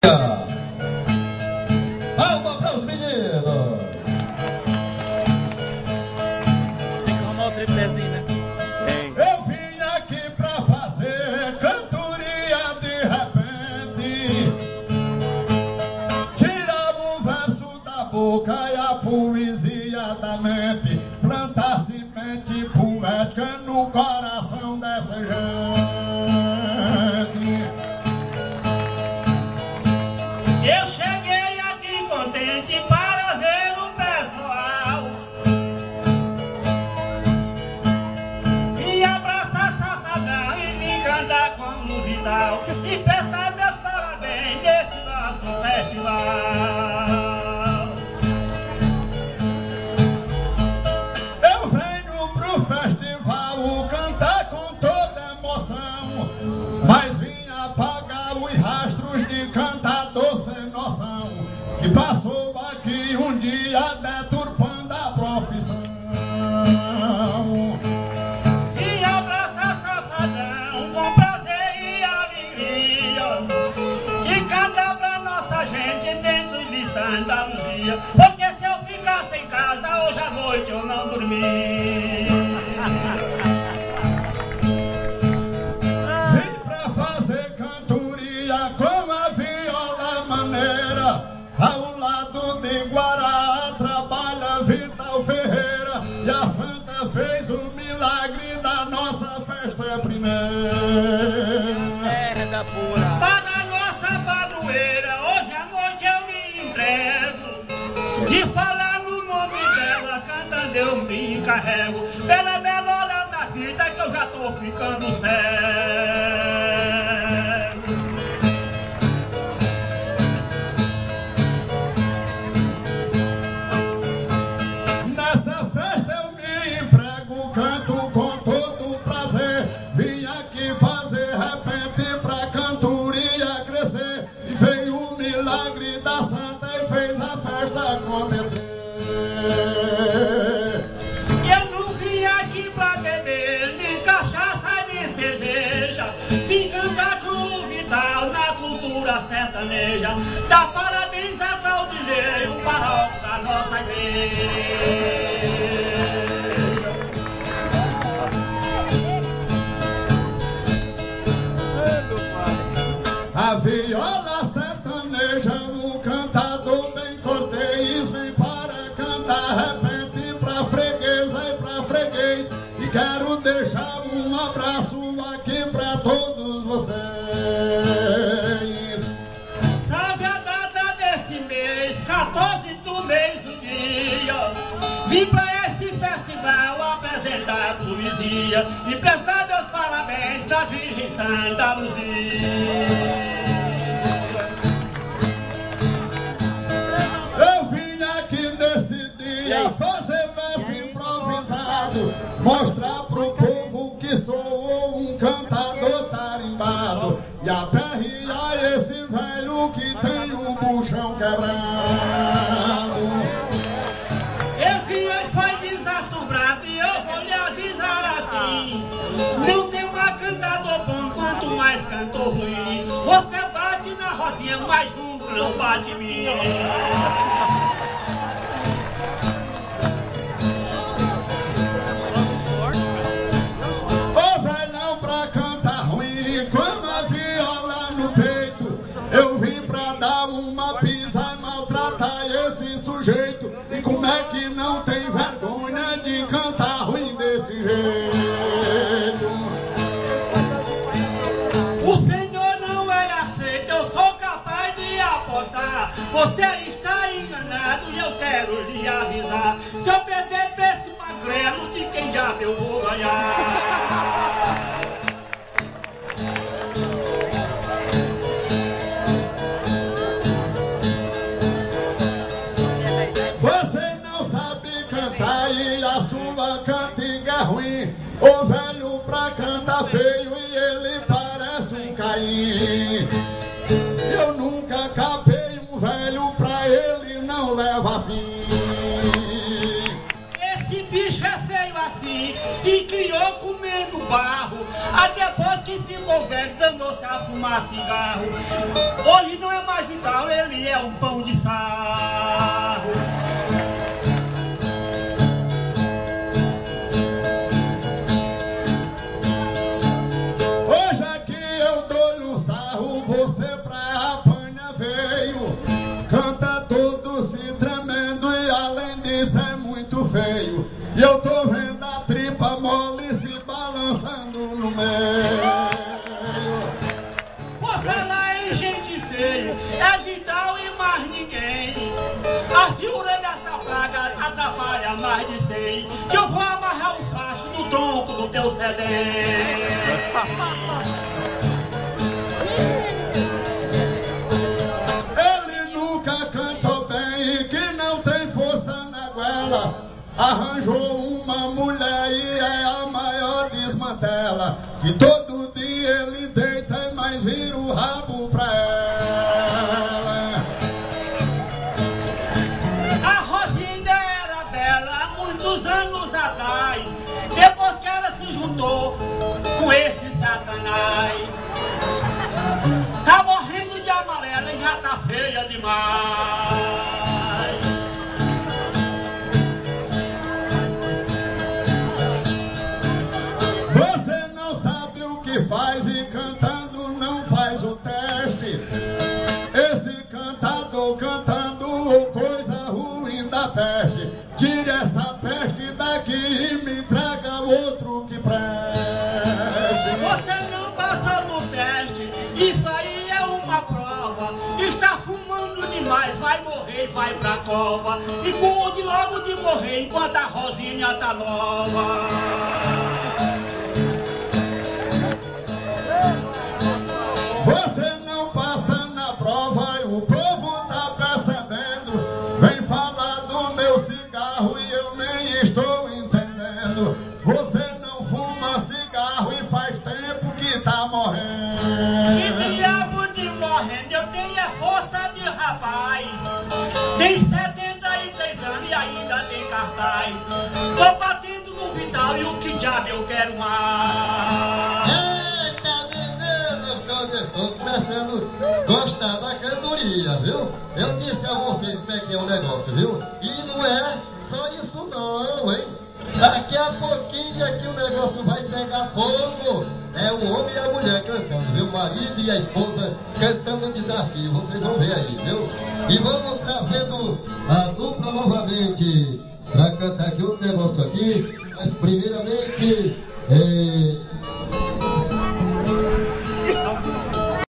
Palma para os meninos. Tem que arrumar o tripézinho, né? Eu vim aqui pra fazer cantoria de repente. Tirar um verso da boca e a poesia da mente. Plantar semente poética no coração dessa gente. Eu cheguei aqui contente para ver o pessoal e abraçar Safadão e vim cantar como Vidal e prestar meus parabéns nesse nosso festival. Eu venho pro festival cantar com toda emoção, mas vim apagar os rastros de cantador sem noção, que passou aqui um dia deturpando a profissão. Vim abraçar Safadão com prazer e alegria e cantar pra nossa gente dentro de Santa Luzia, porque se eu ficasse em casa hoje à noite eu não dormi. Vim pra fazer cantoria com a viola maneira, ao lado de Guará trabalha Vital Ferreira, e a Santa fez o milagre da nossa festa primeira. É da pura. Para nossa padroeira, hoje à noite eu me entrego. De falar no nome dela, cantando eu me encarrego. Pela bela olha na fita que eu já tô ficando cego. Nessa festa eu me emprego, canto com todo prazer. Vim aqui fazer repente pra cantoria crescer, e veio o milagre da Santa e fez a festa acontecer. Eu não vim aqui pra beber, nem cachaça, nem cerveja. Vim cantar com o Vital na cultura sertaneja. Dá parabéns a Claudinei, o paróquio da nossa igreja. A viola sertaneja, o cantador bem cortês, vem para cantar repente pra freguesa e pra freguês. E quero deixar um abraço aqui pra todos vocês. Sabe a data desse mês, 14 do mês do dia. Vim pra este festival apresentar poesia e prestar meus parabéns pra Virgem Santa Luzia. Eu vim aqui nesse dia fazer verso improvisado, mostrar pro povo que sou um cantador tarimbado, e aperrear esse velho que tem um buchão quebrado. Eu vim e foi desassombrado e eu vou lhe avisar assim: não tem mais cantador bom quanto mais cantor ruim. Você bate na Rosinha, mas nunca não bate em mim. Ô velhão pra cantar ruim, com a viola no peito, eu vim pra dar uma pisa e maltratar esse sujeito. E como é que não tem vergonha de cantar ruim desse jeito? O senhor não é aceito, eu sou capaz de apontar. Você está enganado e eu quero lhe avisar: se eu perder pra esse magrelo, de quem diabo eu vou ganhar? Você não sabe cantar e a sua cantiga é ruim. O velho pra cantar feio e ele parece um Caim. Eu nunca capei um velho pra ele não leva fim. Esse bicho é feio assim, se criou comendo barro. Até depois que ficou velho, danou-se a fumar cigarro. Hoje não é mais vital, ele é um pão de sarro. Hoje aqui eu dou-lhe um sarro, você pra apanha veio. Canta todo se tremendo e além disso é muito feio. E eu tô vendo a tripa mole se balançando no meio. Por falar em gente feia, é Vidal e mais ninguém. A figura dessa praga atrapalha mais de 100. Que eu vou amarrar um facho no tronco do teu CD. Ele nunca cantou bem e que não tem força na goela. Arranjou uma mulher e é a maior desmantela. Que todo dia ele deita e mais vira o rabo pra ela. A Rosinha era bela há muitos anos atrás. Depois que ela se juntou com esse satanás, tá morrendo de amarela e já tá feia demais. Você não sabe o que faz e cantando não faz o teste. Esse cantador cantando coisa ruim da peste. Tire essa peste daqui e me traga outro que preste. Você não passou no teste, isso aí é uma prova. Está fumando demais, vai morrer, vai pra cova. E cuide logo de morrer enquanto a Rosinha tá nova. Você não passa na prova e o povo tá percebendo. Vem falar do meu cigarro e eu nem estou entendendo. Você não fuma cigarro e faz tempo que tá morrendo. Que diabo de morrendo, eu tenho a força de rapaz. Tem 73 anos e ainda tem cartaz. Tô batendo no Vidal e o que diabo eu quero mais. Estou começando a gostar da cantoria, viu? Eu disse a vocês como é que é o negócio, viu? E não é só isso não, hein? Daqui a pouquinho aqui o negócio vai pegar fogo. É o homem e a mulher cantando, viu? O marido e a esposa cantando o desafio. Vocês vão ver aí, viu? E vamos trazendo a dupla novamente para cantar aqui outro negócio aqui. Mas primeiramente...